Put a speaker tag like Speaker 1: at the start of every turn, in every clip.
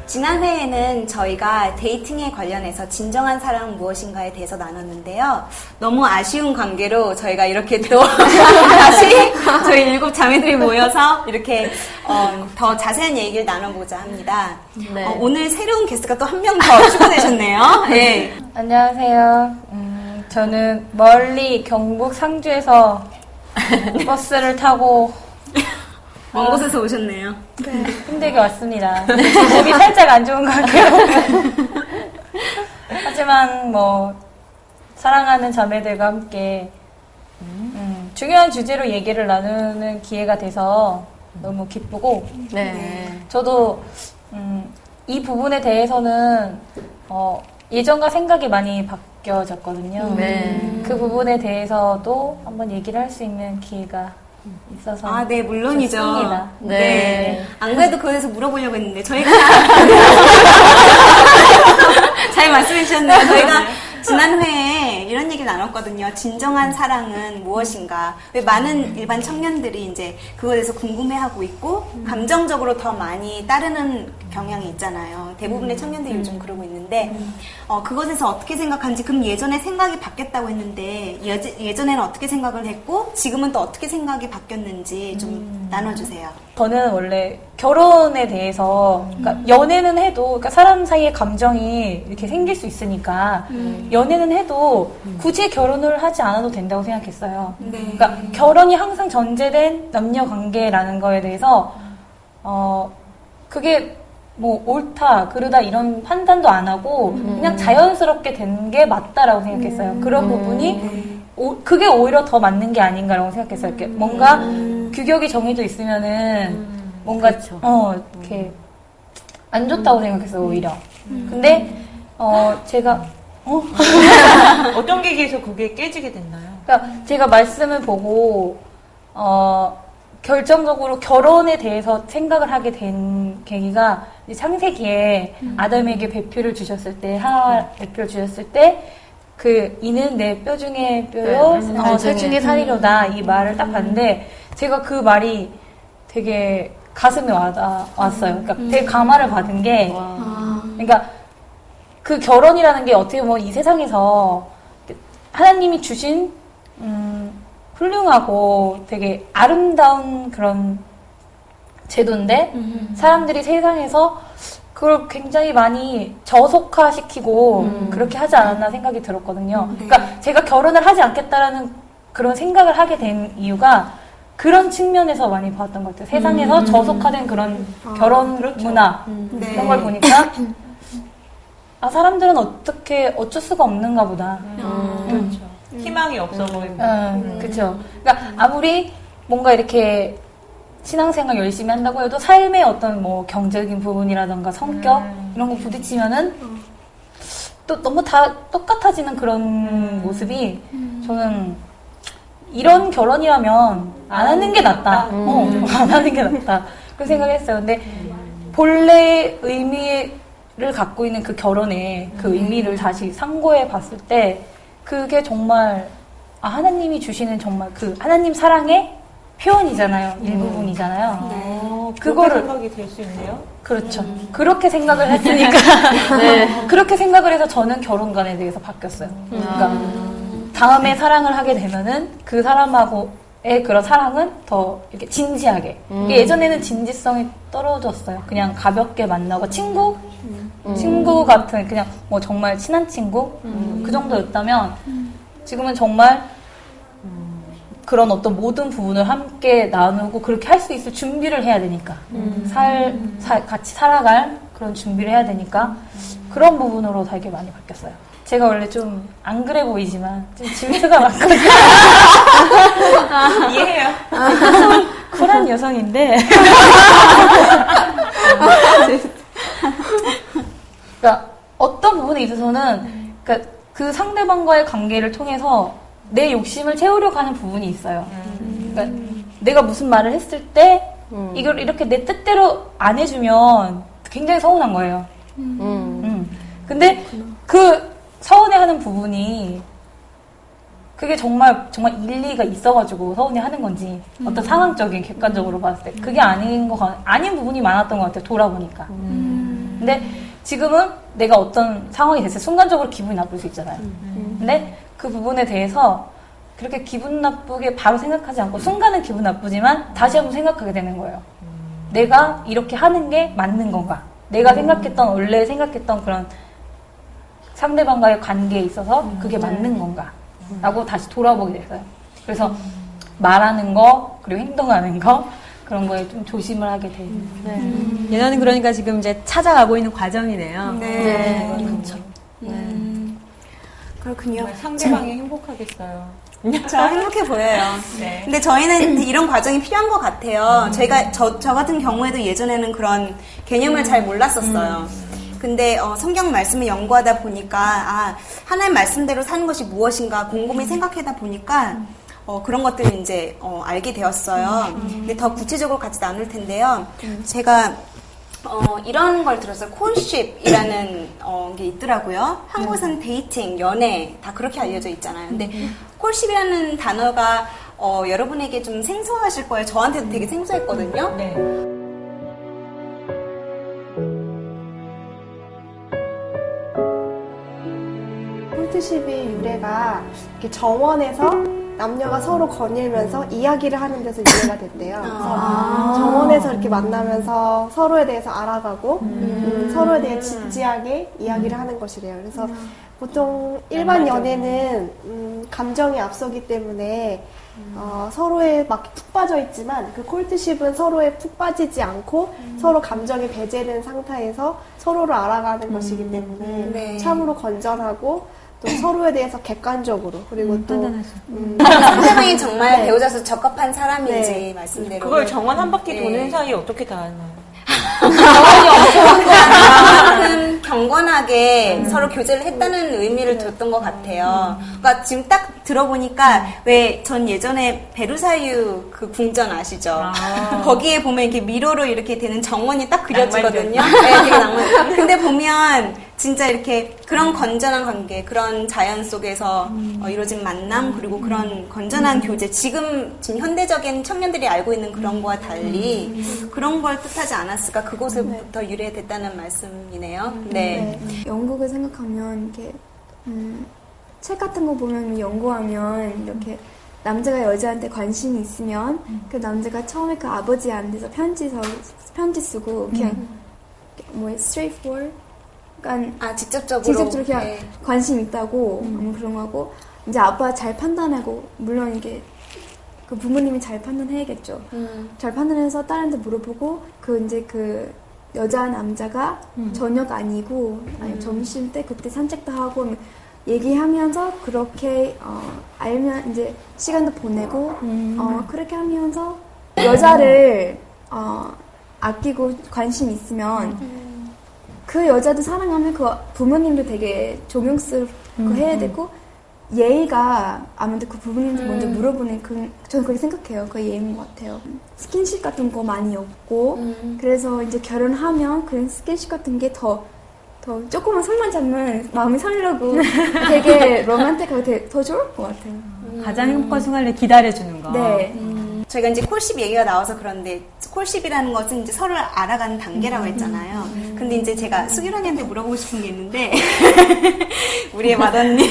Speaker 1: 지난 회에는 저희가 데이팅에 관련해서 진정한 사랑은 무엇인가에 대해서 나눴는데요. 너무 아쉬운 관계로 저희가 이렇게 또 다시 저희 7 자매들이 모여서 이렇게 더 자세한 얘기를 나눠보자 합니다.
Speaker 2: 네.
Speaker 1: 오늘 새로운 게스트가 또 한 명 더 추가되셨네요. 네.
Speaker 3: 안녕하세요. 저는 멀리 경북 상주에서 버스를 타고
Speaker 1: 먼 곳에서 오셨네요.
Speaker 3: 네, 힘들게 왔습니다. 몸이 살짝 안 좋은 것 같아요. 하지만 사랑하는 자매들과 함께 중요한 주제로 얘기를 나누는 기회가 돼서 너무 기쁘고
Speaker 2: 네.
Speaker 3: 저도 이 부분에 대해서는 예전과 생각이 많이 바뀌어졌거든요.
Speaker 2: 네.
Speaker 3: 그 부분에 대해서도 한번 얘기를 할 수 있는 기회가 있어서
Speaker 1: 네, 물론이죠.
Speaker 3: 좋습니다.
Speaker 2: 네.
Speaker 1: 안 그래도 그래서 물어보려고 했는데 저희가 잘 말씀해 주셨네요. 저희가 지난 회에 이런 얘기를 나눴거든요. 진정한 사랑은 무엇인가? 왜 많은 일반 청년들이 이제 그거에 대해서 궁금해하고 있고 감정적으로 더 많이 따르는 경향이 있잖아요. 대부분의 청년들이 요즘 그러고 있는데 그것에서 어떻게 생각하는지, 그럼 예전에 생각이 바뀌었다고 했는데 예전에는 어떻게 생각을 했고 지금은 또 어떻게 생각이 바뀌었는지 좀 나눠주세요.
Speaker 3: 저는 원래 결혼에 대해서, 그러니까 연애는 해도, 그러니까 사람 사이에 감정이 이렇게 생길 수 있으니까, 연애는 해도 굳이 결혼을 하지 않아도 된다고 생각했어요.
Speaker 1: 네.
Speaker 3: 그러니까 결혼이 항상 전제된 남녀 관계라는 거에 대해서, 그게 옳다, 그르다 이런 판단도 안 하고, 그냥 자연스럽게 된 게 맞다라고 생각했어요. 그런 부분이, 그게 오히려 더 맞는 게 아닌가라고 생각했어요. 이렇게 뭔가 규격이 정해져 있으면은 뭔가
Speaker 2: 그렇죠.
Speaker 3: 이렇게 안 좋다고 생각했어요, 오히려. 근데 제가
Speaker 4: 어떤 계기에서 그게 깨지게 됐나요?
Speaker 3: 그러니까 제가 말씀을 보고 결정적으로 결혼에 대해서 생각을 하게 된 계기가 이제 창세기에 아담에게 배표를 주셨을 때, 하와 배표를 주셨을 때, 이는 내 뼈 중에 뼈요, 살 중에 살이로다, 이 말을 딱 봤는데, 제가 그 말이 되게 가슴에 와닿았어요. 그러니까 되게 감화를 받은 게, 그러니까 그 결혼이라는 게 어떻게 보면 이 세상에서 하나님이 주신, 훌륭하고 되게 아름다운 그런 제도인데, 사람들이 세상에서 그걸 굉장히 많이 저속화시키고 그렇게 하지 않았나 생각이 들었거든요. 그러니까 제가 결혼을 하지 않겠다라는 그런 생각을 하게 된 이유가 그런 측면에서 많이 봤던 것 같아요. 세상에서 저속화된 그런 결혼
Speaker 4: 그렇죠.
Speaker 3: 문화 이런 걸 보니까 사람들은 어쩔 수가 없는가 보다.
Speaker 4: 그렇죠. 희망이 없어 보이고.
Speaker 3: 그렇죠. 그러니까 아무리 뭔가 이렇게 신앙생활 열심히 한다고 해도 삶의 어떤 경제적인 부분이라던가 성격 이런 거 부딪히면은 또 너무 다 똑같아지는 그런 모습이 저는 이런 결혼이라면 안 하는 게 낫다. 안 하는 게 낫다. 그런 생각을 했어요. 근데 본래의 의미를 갖고 있는 그 결혼의 그 의미를 다시 상고해 봤을 때 그게 정말 하나님이 주시는 정말 그 하나님 사랑의 표현이잖아요. 일부분이잖아요.
Speaker 4: 그거를 생각이 될 수 있네요.
Speaker 3: 그렇죠. 그렇게 생각을 했으니까 그렇게 생각을 해서 저는 결혼관에 대해서 바뀌었어요. 그러니까 다음에 사랑을 하게 되면은 그 사람하고의 그런 사랑은 더 이렇게 진지하게. 예전에는 진지성이 떨어졌어요. 그냥 가볍게 만나고 친구 같은 그냥 정말 친한 친구 그 정도였다면 지금은 정말 그런 어떤 모든 부분을 함께 나누고 그렇게 할 수 있을 준비를 해야 되니까 같이 살아갈 그런 준비를 해야 되니까 그런 부분으로 되게 많이 바뀌었어요. 제가 원래 좀 안 그래 보이지만 좀 질투가 많거든요.
Speaker 4: 이해해요.
Speaker 3: 쿨한 여성인데 그러니까 어떤 부분에 있어서는 그러니까 그 상대방과의 관계를 통해서 내 욕심을 채우려고 하는 부분이 있어요. 그러니까 내가 무슨 말을 했을 때 이걸 이렇게 내 뜻대로 안 해주면 굉장히 서운한 거예요. 근데 그 서운해하는 부분이 그게 정말 일리가 있어가지고 서운해하는 건지 어떤 상황적인 객관적으로 봤을 때 그게 아닌 부분이 많았던 것 같아요. 돌아보니까. 근데 지금은 내가 어떤 상황이 됐을 때 순간적으로 기분이 나쁠 수 있잖아요. 근데 그 부분에 대해서 그렇게 기분 나쁘게 바로 생각하지 않고 순간은 기분 나쁘지만 다시 한번 생각하게 되는 거예요. 내가 이렇게 하는 게 맞는 건가? 내가 원래 생각했던 그런 상대방과의 관계에 있어서 그게 맞는 건가? 라고 다시 돌아보게 됐어요. 그래서 말하는 거, 그리고 행동하는 거, 그런 거에 좀 조심을 하게 돼요.
Speaker 2: 예나는 그러니까 지금 이제 찾아가고 있는 과정이네요.
Speaker 1: 네.
Speaker 3: 그렇죠.
Speaker 1: 그렇군요.
Speaker 4: 정말 상대방이 행복하겠어요.
Speaker 1: 저 행복해 보여요.
Speaker 4: 네.
Speaker 1: 근데 저희는 이런 과정이 필요한 것 같아요. 저 같은 경우에도 예전에는 그런 개념을 잘 몰랐었어요. 근데 성경 말씀을 연구하다 보니까 하나님 말씀대로 사는 것이 무엇인가 곰곰이 생각하다 보니까 그런 것들을 이제 알게 되었어요. 근데 더 구체적으로 같이 나눌 텐데요. 제가 이런 걸 들었어요. 콜쉽이라는 게 있더라고요. 한국에서는 데이팅, 연애 다 그렇게 알려져 있잖아요. 근데 콜쉽이라는 단어가 여러분에게 좀 생소하실 거예요. 저한테도 되게 생소했거든요.
Speaker 4: 네.
Speaker 5: 콜트십의 유래가 이렇게 정원에서 남녀가 서로 거닐면서 이야기를 하는 데서 유래가 됐대요. 그래서 정원에서 이렇게 만나면서 서로에 대해서 알아가고 서로에 대해 진지하게 이야기를 하는 것이래요. 그래서 보통 일반 연애는 감정이 앞서기 때문에 서로에 막 푹 빠져 있지만 그 콜트십은 서로에 푹 빠지지 않고 서로 감정이 배제된 상태에서 서로를 알아가는 것이기 때문에
Speaker 1: 네.
Speaker 5: 참으로 건전하고 또 서로에 대해서 객관적으로 그리고 또
Speaker 1: 상대방이 정말
Speaker 5: 네.
Speaker 1: 배우자서 적합한 사람인지
Speaker 5: 네.
Speaker 1: 말씀대로
Speaker 4: 그걸 정원 한 바퀴
Speaker 1: 네.
Speaker 4: 도는 사이에 어떻게 다 하나요?
Speaker 1: 그만큼 경건하게 서로 교제를 했다는 의미를 뒀던 것 같아요. 그러니까 지금 딱 들어보니까 왜 전 예전에 베르사유 그 궁전 아시죠? 거기에 보면 이렇게 미로로 이렇게 되는 정원이 딱 그려지거든요. 네, 되게 낭만. 근데 보면 진짜 이렇게 그런 건전한 관계, 그런 자연 속에서 이루어진 만남, 그리고 그런 건전한 교제, 지금 현대적인 청년들이 알고 있는 그런 거와 달리 그런 걸 뜻하지 않았을까? 그곳에부터 유래됐다는 말씀이네요. 네.
Speaker 6: 영국을 생각하면 이렇게 책 같은 거 보면 연구하면 이렇게 남자가 여자한테 관심이 있으면 그 남자가 처음에 그 아버지한테서 편지 쓰고 그냥 뭐 straightforward 그러니까
Speaker 1: 직접적으로
Speaker 6: 그냥
Speaker 1: 네.
Speaker 6: 관심 있다고 그런 거고 이제 아빠가 잘 판단하고 물론 이게 그 부모님이 잘 판단해야겠죠. 잘 판단해서 딸한테 물어보고 이제 그 여자 남자가 저녁 아니고 아니 점심 때 그때 산책도 하고 얘기하면서 그렇게 알면 이제 시간도 보내고 그렇게 하면서 여자를 아끼고 관심 있으면 그 여자도 사랑하면 그 부모님도 되게 존경스럽고 해야 되고 예의가 아무래도 그 부모님도 먼저 물어보는 저는 그렇게 생각해요. 그 예의인 것 같아요. 스킨십 같은 거 많이 없고 그래서 이제 결혼하면 그런 스킨십 같은 게 더 조금만 손만 잡으면 마음이 설레고 되게 로맨틱하고 되게 더 좋을 것 같아요.
Speaker 2: 가장 행복한 순간을 기다려주는 거.
Speaker 6: 네.
Speaker 1: 저희가 이제 콜십 얘기가 나와서 그런데 콜십이라는 것은 이제 서로를 알아가는 단계라고 했잖아요. 근데 이제 제가 수길 언니한테 물어보고 싶은 게 있는데 우리의 맏언니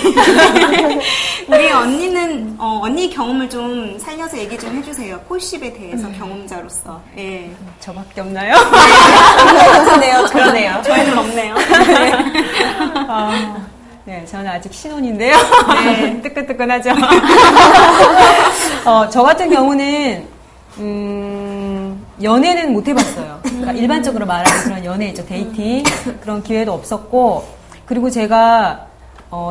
Speaker 1: 우리 언니는 언니 경험을 좀 살려서 얘기 좀 해주세요. 콜십에 대해서 경험자로서. 예.
Speaker 2: 저밖에 없나요?
Speaker 1: 그런데요.
Speaker 4: 그러네요.
Speaker 1: 저희는 없네요.
Speaker 2: 네, 저는 아직 신혼인데요. 네, 뜨끈뜨끈하죠. 저 같은 경우는, 연애는 못 해봤어요. 그러니까 일반적으로 말하는 그런 연애 있죠. 데이팅. 그런 기회도 없었고, 그리고 제가,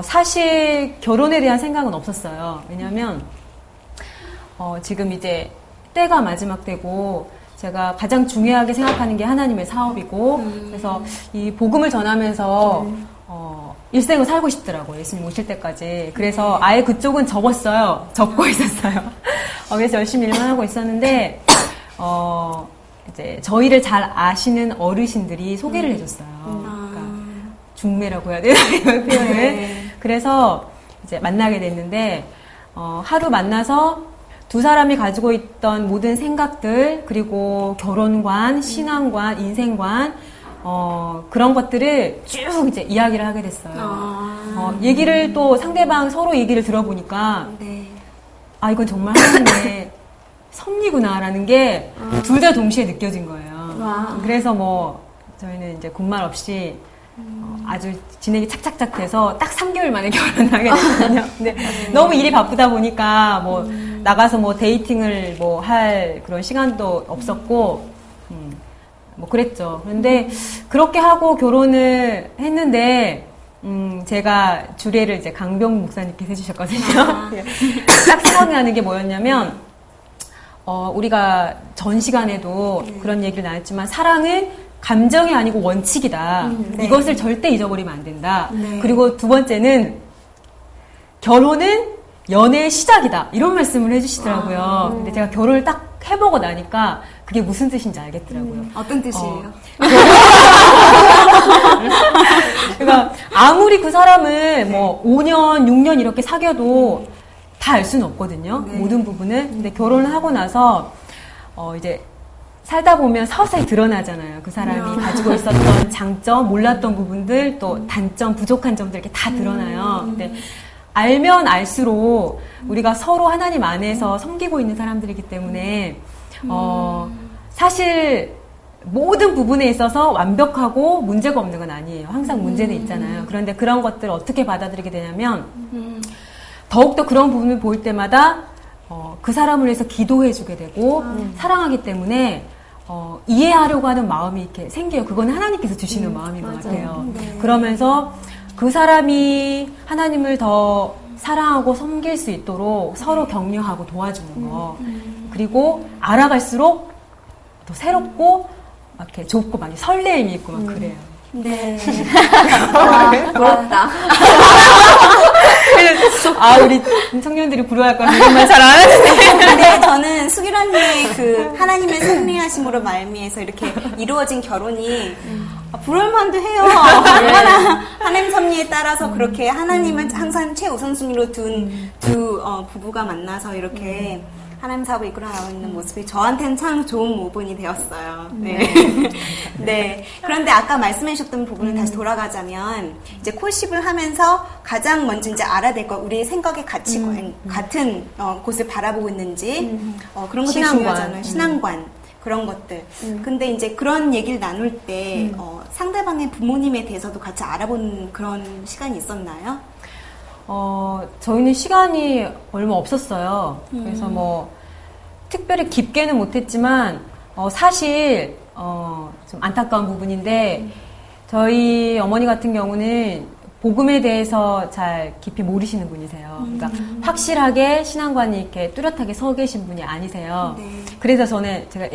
Speaker 2: 사실 결혼에 대한 생각은 없었어요. 왜냐면, 지금 이제 때가 마지막 때고, 제가 가장 중요하게 생각하는 게 하나님의 사업이고, 그래서 이 복음을 전하면서, 일생을 살고 싶더라고요. 예수님 오실 때까지. 그래서 아예 그쪽은 접었어요. 접고 있었어요. 그래서 열심히 일만 하고 있었는데, 이제 저희를 잘 아시는 어르신들이 소개를 해줬어요. 그러니까 중매라고 해야 되나, 이런 표현을.
Speaker 1: 네.
Speaker 2: 그래서 이제 만나게 됐는데, 하루 만나서 두 사람이 가지고 있던 모든 생각들, 그리고 결혼관, 신앙관, 인생관, 그런 것들을 쭉 이제 이야기를 하게 됐어요. 얘기를 또 상대방 서로 얘기를 들어보니까
Speaker 1: 네.
Speaker 2: 아, 이건 정말 하나님의 섭리구나라는 게 둘 다 동시에 느껴진 거예요. 그래서 뭐 저희는 이제 군말 없이 아주 진행이 착착착 돼서 딱 3개월 만에 결혼을 하게 됐거든요. 근데 너무 일이 바쁘다 보니까 뭐 나가서 뭐 데이팅을 뭐 할 그런 시간도 없었고 뭐 그랬죠. 그런데 그렇게 하고 결혼을 했는데 제가 주례를 이제 강병 목사님께서 해주셨거든요. 딱 생각나는 게 뭐였냐면 우리가 전 시간에도 그런 얘기를 나눴지만 사랑은 감정이 아니고 원칙이다.
Speaker 1: 네.
Speaker 2: 이것을 절대 잊어버리면 안 된다.
Speaker 1: 네.
Speaker 2: 그리고 두 번째는 결혼은 연애의 시작이다. 이런 말씀을 해주시더라고요. 근데 제가 결혼을 딱 해보고 나니까 그게 무슨 뜻인지 알겠더라고요.
Speaker 1: 어떤 뜻이에요?
Speaker 2: 그러니까 아무리 그 사람을 뭐 5년, 6년 이렇게 사귀어도 다 알 수는 없거든요.
Speaker 1: 네.
Speaker 2: 모든 부분을. 근데 결혼을 하고 나서 이제 살다 보면 서서히 드러나잖아요. 그 사람이 가지고 있었던 장점, 몰랐던 부분들, 또 단점, 부족한 점들 이렇게 다 드러나요. 근데 알면 알수록 우리가 서로 하나님 안에서 섬기고 있는 사람들이기 때문에 사실 모든 부분에 있어서 완벽하고 문제가 없는 건 아니에요. 항상 문제는 있잖아요. 그런데 그런 것들을 어떻게 받아들이게 되냐면 더욱더 그런 부분을 볼 때마다 그 사람을 위해서 기도해주게 되고 사랑하기 때문에 이해하려고 하는 마음이 이렇게 생겨요. 그건 하나님께서 주시는 마음인 것 같아요.
Speaker 1: 네.
Speaker 2: 그러면서 그 사람이 하나님을 더 사랑하고 섬길 수 있도록 서로 격려하고 도와주는 거. 그리고 알아갈수록 더 새롭고 막 이렇게 좁고 많이 설레임이 있고 막 그래요.
Speaker 1: 네.
Speaker 6: 부럽다.
Speaker 2: 아, 우리 청년들이 부러워할 거라 이런 말 잘 안 하는데.
Speaker 1: 근데 저는 수길 언니의 그 하나님의 섭리하심으로 말미에서 이렇게 이루어진 결혼이 부러울만도 해요. 얼마나 하나님 섭리에 따라서 그렇게 하나님을 항상 최우선순위로 둔 두 부부가 만나서 이렇게 하나님 사업을 이끌어나가고 있는 모습이 저한테는 참 좋은 모본이 되었어요. 네. 네. 그런데 아까 말씀해 주셨던 부분을 다시 돌아가자면, 이제 콜십을 하면서 가장 먼저 이제 알아야 될 거, 우리의 생각의 가치관, 같은 곳을 바라보고 있는지, 그런 것들이
Speaker 2: 신앙관.
Speaker 1: 중요하잖아요. 신앙관. 그런 것들. 근데 이제 그런 얘기를 나눌 때, 상대방의 부모님에 대해서도 같이 알아보는 그런 시간이 있었나요?
Speaker 2: 저희는 시간이 얼마 없었어요. 그래서 뭐, 특별히 깊게는 못했지만, 사실, 좀 안타까운 부분인데, 저희 어머니 같은 경우는 복음에 대해서 잘 깊이 모르시는 분이세요. 그러니까 확실하게 신앙관이 이렇게 뚜렷하게 서 계신 분이 아니세요.
Speaker 1: 네.
Speaker 2: 그래서 저는 제가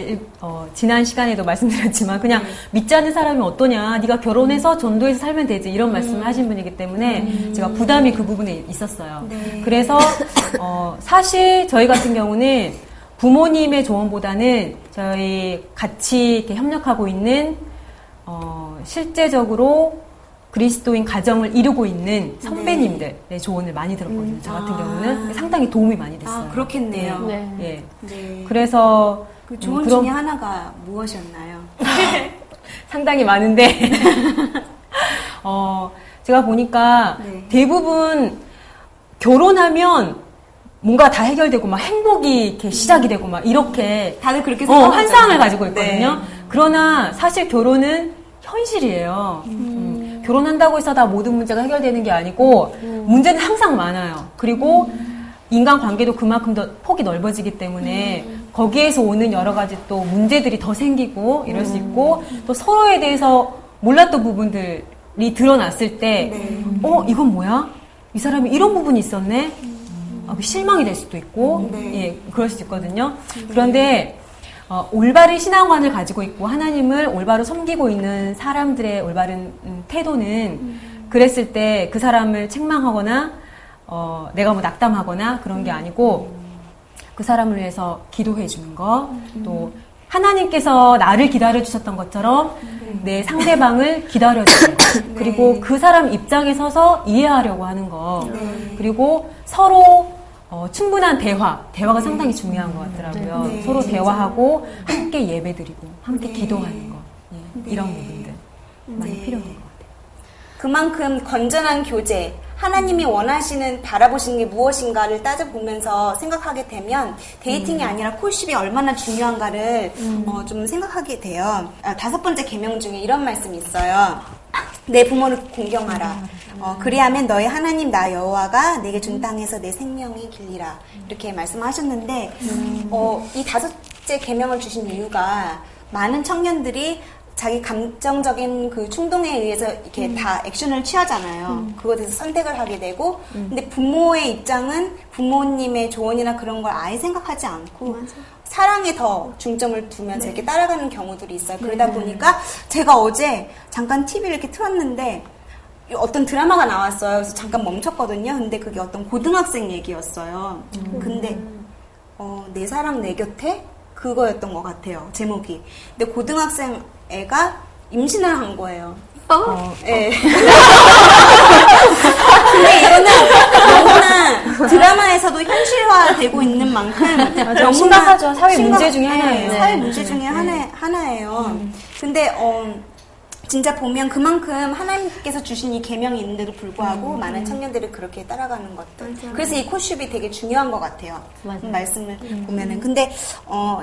Speaker 2: 지난 시간에도 말씀드렸지만 그냥 믿지 않는 사람이 어떠냐, 네가 결혼해서 전도해서 살면 되지, 이런 말씀을 하신 분이기 때문에 제가 부담이 그 부분에 있었어요.
Speaker 1: 네.
Speaker 2: 그래서 사실 저희 같은 경우는 부모님의 조언보다는 저희 같이 이렇게 협력하고 있는 실제적으로 그리스도인 가정을 이루고 있는 선배님들의 조언을 많이 들었거든요. 저 같은 경우는 상당히 도움이 많이 됐어요.
Speaker 1: 아, 그렇겠네요.
Speaker 3: 네.
Speaker 2: 예.
Speaker 1: 네.
Speaker 2: 그래서
Speaker 1: 그 조언
Speaker 2: 그런-
Speaker 1: 중에 하나가 무엇이었나요?
Speaker 2: 상당히 많은데 제가 보니까
Speaker 1: 네.
Speaker 2: 대부분 결혼하면 뭔가 다 해결되고 막 행복이 이렇게 시작이 되고 막 이렇게
Speaker 1: 다들 그렇게 생각하죠.
Speaker 2: 환상을 가지고 있거든요.
Speaker 1: 네.
Speaker 2: 그러나 사실 결혼은 현실이에요. 결혼한다고 해서 다 모든 문제가 해결되는 게 아니고 문제는 항상 많아요. 그리고 인간 관계도 그만큼 더 폭이 넓어지기 때문에 거기에서 오는 여러 가지 또 문제들이 더 생기고 이럴 수 있고 또 서로에 대해서 몰랐던 부분들이 드러났을 때
Speaker 1: 네.
Speaker 2: 이건 뭐야? 이 사람이 이런 부분이 있었네? 실망이 될 수도 있고
Speaker 1: 네.
Speaker 2: 예, 그럴 수도 있거든요. 그런데 올바른 신앙관을 가지고 있고 하나님을 올바로 섬기고 있는 사람들의 올바른 태도는 그랬을 때 그 사람을 책망하거나 내가 뭐 낙담하거나 그런 게 아니고 그 사람을 위해서 기도해 주는 거, 또 하나님께서 나를 기다려 주셨던 것처럼 내 상대방을 기다려 주는 거, 그리고 그 사람 입장에 서서 이해하려고 하는 거, 그리고 서로 충분한 대화가 상당히 중요한 것 같더라고요.
Speaker 1: 네.
Speaker 2: 서로 대화하고 함께 예배드리고 함께 기도하는 거, 예, 이런 부분들. 많이
Speaker 1: 네.
Speaker 2: 필요한 것 같아요.
Speaker 1: 그만큼 건전한 교제, 하나님이 원하시는 바라보시는 게 무엇인가를 따져보면서 생각하게 되면 데이팅이 아니라 코십이 얼마나 중요한가를 좀 생각하게 돼요. 5번째 계명 중에 이런 말씀이 있어요. 내 부모를 공경하라. 그리하면 너희 하나님 나 여호와가 내게 준 땅에서 내 생명이 길리라. 이렇게 말씀하셨는데 이 5째 계명을 주신 이유가 많은 청년들이 자기 감정적인 그 충동에 의해서 이렇게 다 액션을 취하잖아요. 그것에 대해서 선택을 하게 되고, 근데 부모의 입장은 부모님의 조언이나 그런 걸 아예 생각하지 않고, 사랑에 더 중점을 두면서 이렇게 따라가는 경우들이 있어요. 그러다 보니까 제가 어제 잠깐 TV를 이렇게 틀었는데, 어떤 드라마가 나왔어요. 그래서 잠깐 멈췄거든요. 근데 그게 어떤 고등학생 얘기였어요. 근데, 내 사랑 내 곁에? 그거였던 것 같아요. 제목이. 근데 고등학생 애가 임신을 한 거예요. 네. 근데 이거는 너무나 드라마에서도 현실화되고 있는 만큼 너무나
Speaker 3: 심각하죠. 사회 문제 중에 하나예요.
Speaker 1: 네, 사회 문제 중에 하나예요. 근데 진짜 보면 그만큼 하나님께서 주신 이 계명이 있는데도 불구하고 많은 청년들이 그렇게 따라가는 것들. 그래서 이 코십이 되게 중요한 것 같아요. 말씀을 보면은. 근데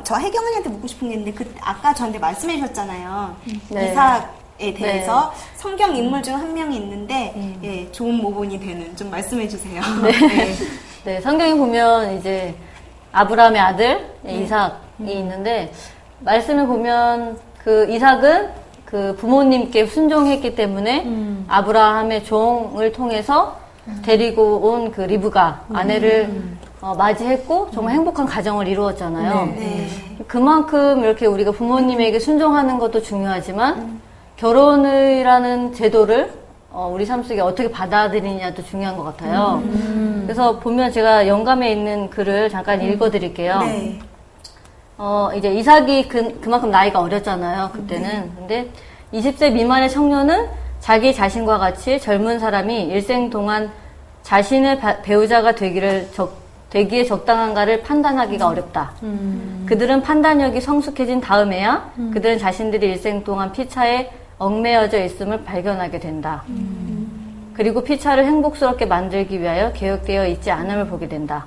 Speaker 1: 저 혜경 언니한테 묻고 싶은 게 있는데 아까 저한테 말씀해 주셨잖아요.
Speaker 7: 네.
Speaker 1: 이삭에 대해서 성경 인물 중 한 명이 있는데 예, 좋은 모본이 되는 좀 말씀해 주세요. 네.
Speaker 7: 네, 성경에 보면 이제 아브라함의 아들 이삭이 있는데 말씀을 보면 그 이삭은 그 부모님께 순종했기 때문에 아브라함의 종을 통해서 데리고 온 그 리브가 아내를 맞이했고 정말 행복한 가정을 이루었잖아요.
Speaker 1: 네.
Speaker 7: 그만큼 이렇게 우리가 부모님에게 순종하는 것도 중요하지만 결혼이라는 제도를 우리 삶 속에 어떻게 받아들이냐도 중요한 것 같아요. 그래서 보면 제가 영감에 있는 글을 잠깐 읽어드릴게요.
Speaker 1: 네.
Speaker 7: 이제 이삭이 그만큼 나이가 어렸잖아요, 그때는. 근데 20세 미만의 청년은 자기 자신과 같이 젊은 사람이 일생 동안 자신의 배우자가 되기에 적당한가를 판단하기가 어렵다. 그들은 판단력이 성숙해진 다음에야 그들은 자신들이 일생 동안 피차에 얽매여져 있음을 발견하게 된다. 그리고 피차를 행복스럽게 만들기 위하여 개혁되어 있지 않음을 보게 된다.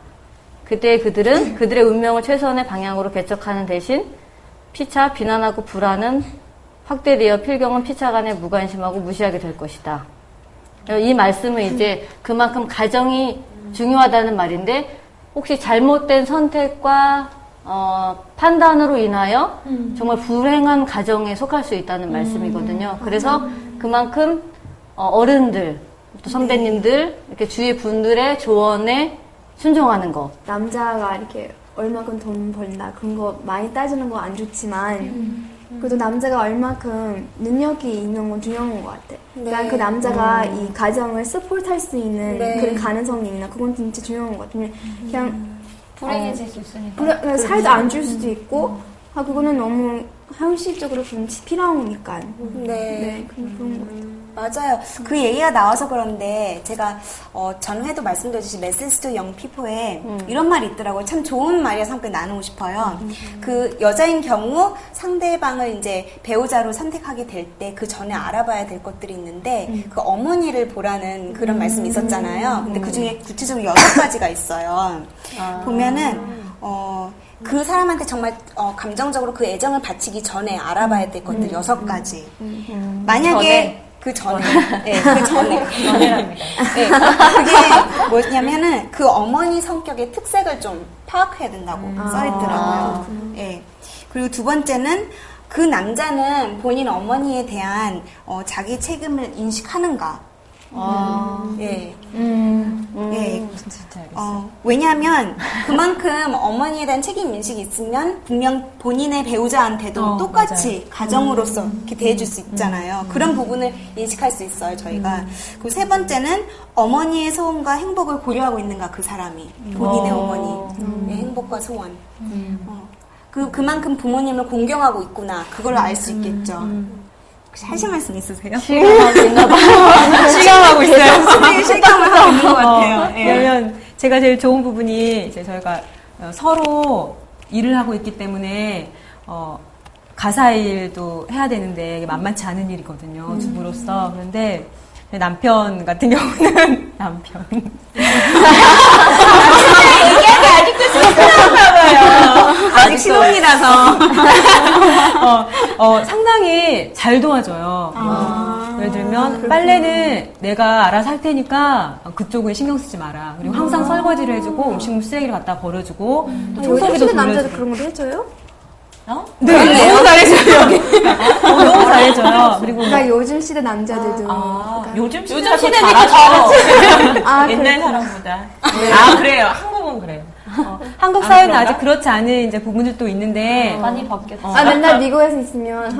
Speaker 7: 그때 그들은 그들의 운명을 최선의 방향으로 개척하는 대신 피차, 비난하고 불안은 확대되어 필경은 피차 간에 무관심하고 무시하게 될 것이다. 이 말씀은 이제 그만큼 가정이 중요하다는 말인데 혹시 잘못된 선택과 판단으로 인하여 정말 불행한 가정에 속할 수 있다는 말씀이거든요. 그래서 그만큼 어른들, 또 선배님들, 이렇게 주위 분들의 조언에 순종하는 거.
Speaker 6: 남자가 이렇게 얼마큼 돈 벌나 그런 거 많이 따지는 거 안 좋지만 그래도 남자가 얼마큼 능력이 있는 건 중요한 것 같아. 그러니까 그 남자가 이 가정을 서포트할 수 있는 그런 가능성이 있나 그건 진짜 중요한 것 같아. 그냥
Speaker 3: 불행해질 수 있으니까.
Speaker 6: 살도 안 줄 수도 있고 그거는 너무 현실적으로 좀 필요하니까.
Speaker 1: 네.
Speaker 6: 그런 것 같아.
Speaker 1: 맞아요. 그 얘기가 나와서 그런데 제가 전회도 말씀드렸듯이 메시지 투 영 피포에 이런 말이 있더라고요. 참 좋은 말이라서 함께 나누고 싶어요. 그 여자인 경우 상대방을 이제 배우자로 선택하게 될 때 그 전에 알아봐야 될 것들이 있는데 그 어머니를 보라는 그런 말씀이 있었잖아요. 근데 그 중에 구체적으로 6가지가 있어요. 보면은 그 사람한테 정말 감정적으로 그 애정을 바치기 전에 알아봐야 될 것들 6가지. 만약에 그 전에, 네, 그 전에.
Speaker 4: 전에랍니다.
Speaker 1: 네, 그게 뭐냐면은 그 어머니 성격의 특색을 좀 파악해야 된다고 써있더라고요. 네. 그리고 2번째는 그 남자는 본인 어머니에 대한 자기 책임을 인식하는가. 예. 예.
Speaker 2: 진짜 알겠어요.
Speaker 1: 왜냐하면 그만큼 어머니에 대한 책임 인식이 있으면 분명 본인의 배우자한테도 똑같이 가정으로서 이렇게 대해줄 수 있잖아요. 그런 부분을 인식할 수 있어요, 저희가. 그리고 3번째는 어머니의 소원과 행복을 고려하고 있는가, 그 사람이. 본인의 어머니의 행복과 소원. 그만큼 부모님을 공경하고 있구나. 그걸 알 수 있겠죠. 혹시 하실 말씀 있으세요?
Speaker 7: 실감하고 있나 봐요.
Speaker 2: 실감하고 있어요.
Speaker 1: 실감을 하고 있는 것 같아요. 예.
Speaker 2: 왜냐면 제가 제일 좋은 부분이 이제 저희가 서로 일을 하고 있기 때문에 가사 일도 해야 되는데 이게 만만치 않은 일이거든요. 주부로서. 그런데 남편 같은 경우는 남편.
Speaker 1: 얘기하기 아직도 쑥스러운가 봐요. 아직 신혼이라서.
Speaker 2: 상당히 잘 도와줘요. 예를 들면 빨래는 내가 알아서 할 테니까 그쪽은 신경 쓰지 마라. 그리고 항상 설거지를 해주고 음식물 쓰레기를 갖다 버려주고 또 청소기도
Speaker 6: 요즘 남자도
Speaker 2: 돌려주고.
Speaker 6: 그런 걸 해줘요?
Speaker 2: 네, 너무 잘해줘요. 너무 잘해줘요. 그리고
Speaker 6: 그러니까 요즘 시대 남자들도
Speaker 4: 요즘
Speaker 3: 요즘
Speaker 4: 시대가
Speaker 3: 시대는
Speaker 4: 더 잘하죠.
Speaker 6: 아,
Speaker 4: 옛날 사람보다. 아, 그래요. 한국은 그래요.
Speaker 2: 한국 사회는
Speaker 4: 그런가?
Speaker 2: 아직 그렇지 않은 이제 부분들도 있는데
Speaker 3: 많이 바뀌었죠.
Speaker 6: 맨날 미국에서 있으면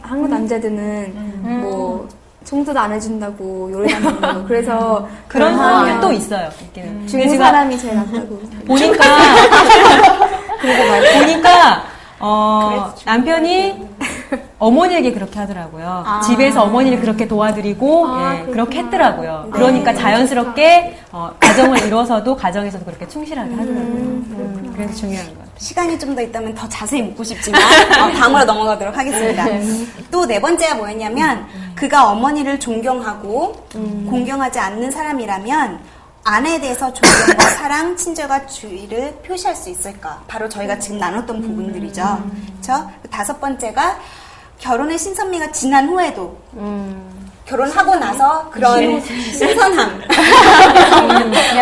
Speaker 6: 한국 남자들은 뭐 청소도 안 해준다고 요리 안 해준다고 그래서
Speaker 2: 그런 사람들 또 있어요. 있기는.
Speaker 6: 중국 사람이 제일 낫다고
Speaker 2: 보니까 남편이 어머니에게 그렇게 하더라고요. 집에서 어머니를 그렇게 도와드리고 그렇게 했더라고요. 그러니까 자연스럽게 가정을 이뤄서도 가정에서도 그렇게 충실하게 하더라고요. 그래서 중요한 것 같아요.
Speaker 1: 시간이 좀 더 있다면 더 자세히 묻고 싶지만 다음으로 넘어가도록 하겠습니다. 또 네 번째가 뭐였냐면 그가 어머니를 존경하고 공경하지 않는 사람이라면 아내에 대해서 존경과 사랑, 친절과 주의를 표시할 수 있을까? 바로 저희가 지금 나눴던 부분들이죠. 그렇죠? 다섯 번째가 결혼의 신선미가 지난 후에도 결혼하고 나서 그런 신선함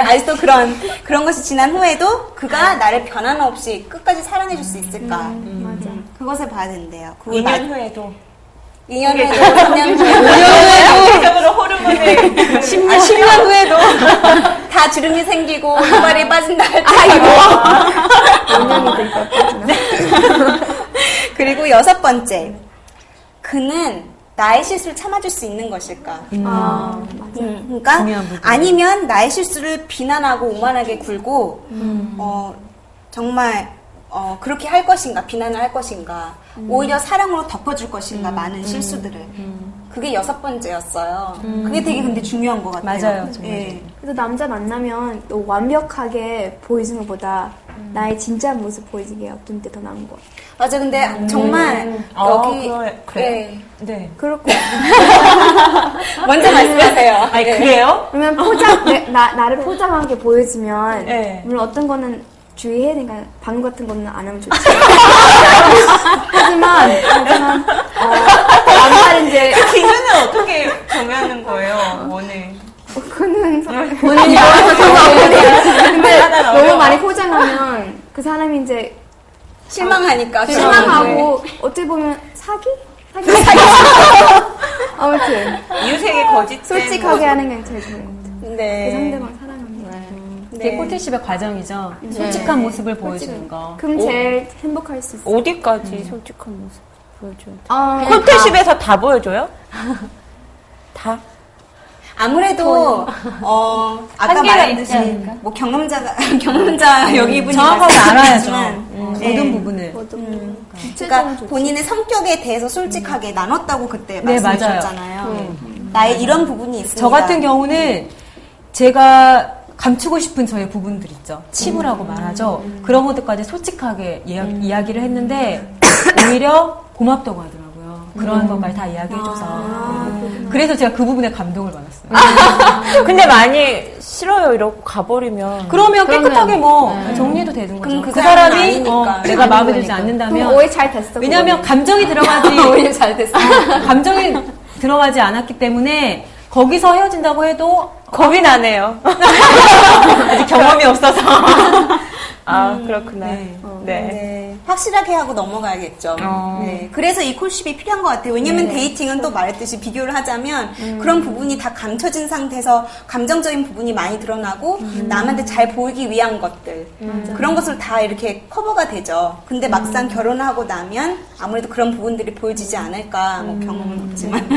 Speaker 1: 아직도 그런 것이 지난 후에도 그가 나를 변함없이 끝까지 사랑해줄 수 있을까?
Speaker 6: 맞아.
Speaker 1: 그것을 봐야 된대요.
Speaker 4: 2년 후에도.
Speaker 1: 2년 후에도 3년 후에도
Speaker 4: 전체적으로 호르몬을
Speaker 2: 10년 후에도
Speaker 1: 다 주름이 생기고 유발이 빠진다 할 때. 그리고 여섯 번째, 그는 나의 실수를 참아줄 수 있는 것일까? 그러니까
Speaker 2: 중요한 부분.
Speaker 1: 아니면 나의 실수를 비난하고 오만하게 굴고 정말 그렇게 할 것인가, 비난을 할 것인가, 오히려 사랑으로 덮어줄 것인가, 많은 실수들을. 그게 여섯 번째였어요. 그게 되게 근데 중요한 것 같아요.
Speaker 2: 맞아요.
Speaker 1: 예.
Speaker 6: 그래서 남자 만나면 또 완벽하게 보여주는 것보다 나의 진짜 모습 보여주게 어떤 때 더 나은 것 같아.
Speaker 1: 맞아, 근데 정말 여기
Speaker 4: 그래.
Speaker 1: 예.
Speaker 4: 네.
Speaker 6: 그렇고
Speaker 1: 먼저 말씀하세요.
Speaker 4: 아니, 그래요?
Speaker 6: 그러면 나를 포장하게 보여주면
Speaker 4: 네.
Speaker 6: 물론 어떤 거는 주의해야 되니까 방금 같은 거는 안 하면 좋지. 하지만 남자는 이제
Speaker 4: 기준은 어떻게 정하는 거예요, 원을?
Speaker 6: 그거는 본인이 알아서 정하고 근데 너무 많이 포장하면 그 사람이 이제
Speaker 1: 실망하니까.
Speaker 6: 실망하고 어떻게 보면 사기? 아무튼
Speaker 4: 이웃에게 거짓.
Speaker 6: 솔직하게 하는 게 제일 좋은 것 같아요. 그
Speaker 1: 네.
Speaker 6: 상대방 사랑하는 거.
Speaker 2: 그게 코트십의 과정이죠. 솔직한 모습을 보여주는 거.
Speaker 6: 그럼 제일 행복할 수 있어.
Speaker 4: 어디까지 솔직한 모습 보여줘요? 콘테십에서 다 보여줘요? 다?
Speaker 1: 아무래도 아까
Speaker 3: 한계가
Speaker 1: 말했듯이
Speaker 3: 있지 않을까?
Speaker 1: 뭐 경험자 여기 분이
Speaker 2: 정확하게 알아야죠.
Speaker 1: 말씀하셨지만,
Speaker 2: 모든 부분을.
Speaker 1: 그러니까 본인의 성격에 대해서 솔직하게 나눴다고 그때
Speaker 2: 네,
Speaker 1: 말씀하셨잖아요. 나의 이런 부분이 있습니다.
Speaker 2: 저 같은 경우는 제가 감추고 싶은 저의 부분들 있죠. 치부라고 말하죠. 그런 것들까지 솔직하게 이야기를 했는데 오히려 고맙다고 하더라고요. 그런 것까지 다 이야기해줘서. 그래서 제가 그 부분에 감동을 받았어요.
Speaker 4: 근데 만약 싫어요 이러고 가버리면
Speaker 2: 그러면 깨끗하게 정리해도 되는 거죠.
Speaker 1: 그럼
Speaker 2: 그
Speaker 1: 그 사람은
Speaker 2: 사람이
Speaker 1: 아니니까.
Speaker 2: 내가 마음에 들지
Speaker 6: 그럼
Speaker 2: 않는다면
Speaker 6: 오해 잘 됐어.
Speaker 2: 왜냐하면 감정이 들어가지
Speaker 1: 오히려 잘 됐어.
Speaker 2: 감정이 들어가지 않았기 때문에 거기서 헤어진다고 해도
Speaker 4: 겁이 나네요. 아직 경험이 없어서. 아, 그렇구나.
Speaker 2: 네.
Speaker 1: 네, 확실하게 하고 넘어가야겠죠. 네, 그래서 이 콜십이 필요한 것 같아요. 왜냐면 데이팅은 또 말했듯이 비교를 하자면 그런 부분이 다 감춰진 상태에서 감정적인 부분이 많이 드러나고 남한테 잘 보이기 위한 것들 그런 것을 다 이렇게 커버가 되죠. 근데 막상 결혼하고 나면 아무래도 그런 부분들이 보여지지 않을까. 뭐 경험은 없지만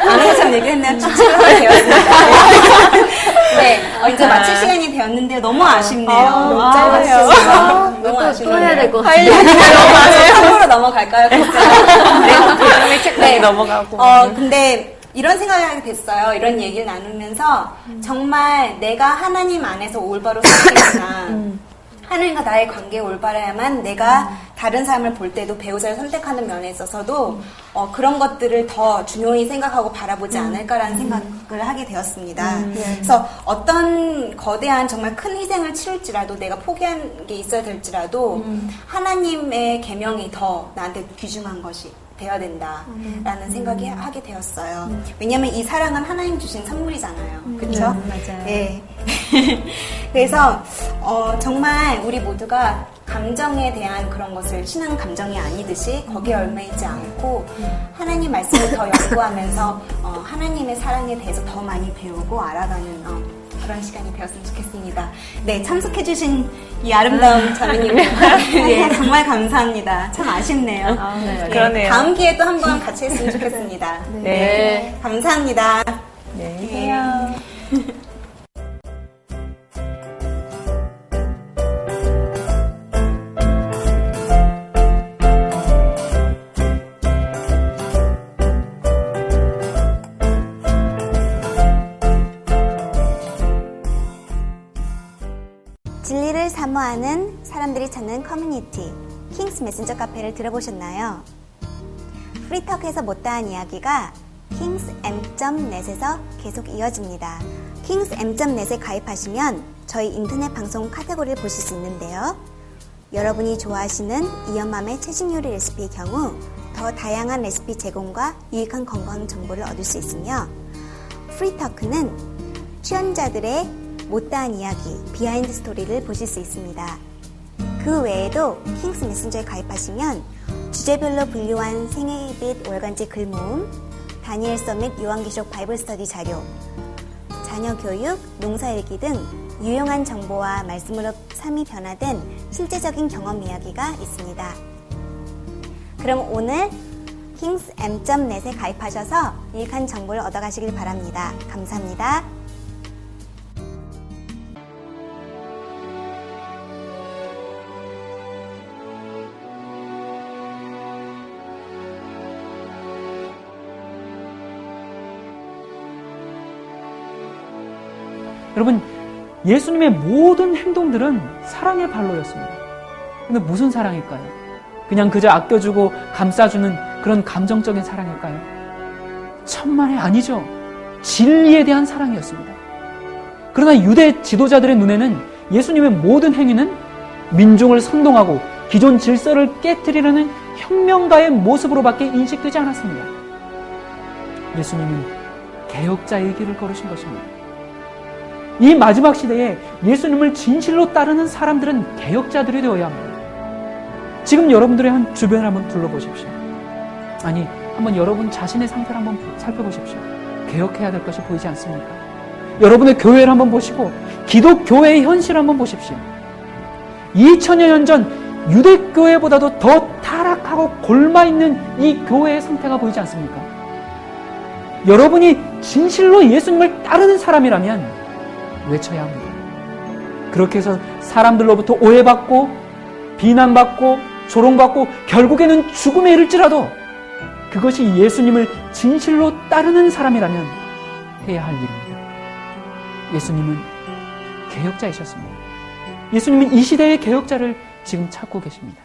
Speaker 1: 아무튼 얘기했나요? 추측을 하게 되었습니다. 네, 이제 마칠 시간이 되었는데 너무 아쉽네요. 너무 짧았어요. 너무 아쉽네요.
Speaker 6: 또 해야 될 것 같아요.
Speaker 1: 참고로 넘어갈까요?
Speaker 4: 다음에 책까지 넘어가고.
Speaker 1: 근데 이런 생각을 하게 됐어요. 이런 얘기를 나누면서 정말 내가 하나님 안에서 올바로 살겠구나. 하나님과 나의 관계가 올바라야만 내가 다른 사람을 볼 때도 배우자를 선택하는 면에 있어서도 그런 것들을 더 중요히 생각하고 바라보지 않을까라는 생각을 하게 되었습니다. 그래서 어떤 거대한 정말 큰 희생을 치룰지라도 내가 포기한 게 있어야 될지라도 하나님의 계명이 더 나한테 귀중한 것이 되어야 된다라는 생각이 하게 되었어요. 왜냐하면 이 사랑은 하나님 주신 선물이잖아요. 그렇죠?
Speaker 2: 맞아요.
Speaker 1: 네. 그래서 정말 우리 모두가 감정에 대한 그런 것을 신앙 감정이 아니듯이 거기에 얽매이지 않고 하나님 말씀을 더 연구하면서 하나님의 사랑에 대해서 더 많이 배우고 알아가는 그런 시간이 되었으면 좋겠습니다. 네, 참석해주신 이 아름다운 자매님 네, 정말 감사합니다. 참 아쉽네요.
Speaker 4: 네, 그러네요.
Speaker 1: 다음 기회에 또 한번 같이 했으면 좋겠습니다.
Speaker 7: 네.
Speaker 1: 감사합니다.
Speaker 2: 네.
Speaker 1: 진리를 사모하는 사람들이 찾는 커뮤니티 킹스 메신저 카페를 들어보셨나요? 프리터크에서 못다한 이야기가 킹스 M.net에서 계속 이어집니다. 킹스 M.net에 가입하시면 저희 인터넷 방송 카테고리를 보실 수 있는데요. 여러분이 좋아하시는 이연맘의 채식 요리 레시피의 경우 더 다양한 레시피 제공과 유익한 건강 정보를 얻을 수 있으며 프리터크는 출연자들의 못다한 이야기, 비하인드 스토리를 보실 수 있습니다. 그 외에도 킹스 메신저에 가입하시면 주제별로 분류한 생애빛 월간지 글 모음, 다니엘 서밋 요한계시록 바이블 스터디 자료, 자녀 교육, 농사일기 등 유용한 정보와 말씀으로 삶이 변화된 실제적인 경험 이야기가 있습니다. 그럼 오늘 킹스 M.net에 가입하셔서 유익한 정보를 얻어가시길 바랍니다. 감사합니다.
Speaker 8: 여러분, 예수님의 모든 행동들은 사랑의 발로였습니다. 근데 무슨 사랑일까요? 그냥 그저 아껴주고 감싸주는 그런 감정적인 사랑일까요? 천만에 아니죠. 진리에 대한 사랑이었습니다. 그러나 유대 지도자들의 눈에는 예수님의 모든 행위는 민중을 선동하고 기존 질서를 깨뜨리려는 혁명가의 모습으로밖에 인식되지 않았습니다. 예수님은 개혁자의 길을 걸으신 것입니다. 이 마지막 시대에 예수님을 진실로 따르는 사람들은 개혁자들이 되어야 합니다. 지금 여러분들의 한 주변을 한번 둘러보십시오. 아니, 한번 여러분 자신의 상태를 한번 살펴보십시오. 개혁해야 될 것이 보이지 않습니까? 여러분의 교회를 한번 보시고 기독교회의 현실을 한번 보십시오. 2000여 년 전 유대교회보다도 더 타락하고 골마있는 이 교회의 상태가 보이지 않습니까? 여러분이 진실로 예수님을 따르는 사람이라면 외쳐야 합니다. 그렇게 해서 사람들로부터 오해받고 비난받고 조롱받고 결국에는 죽음에 이를지라도 그것이 예수님을 진실로 따르는 사람이라면 해야 할 일입니다. 예수님은 개혁자이셨습니다. 예수님은 이 시대의 개혁자를 지금 찾고 계십니다.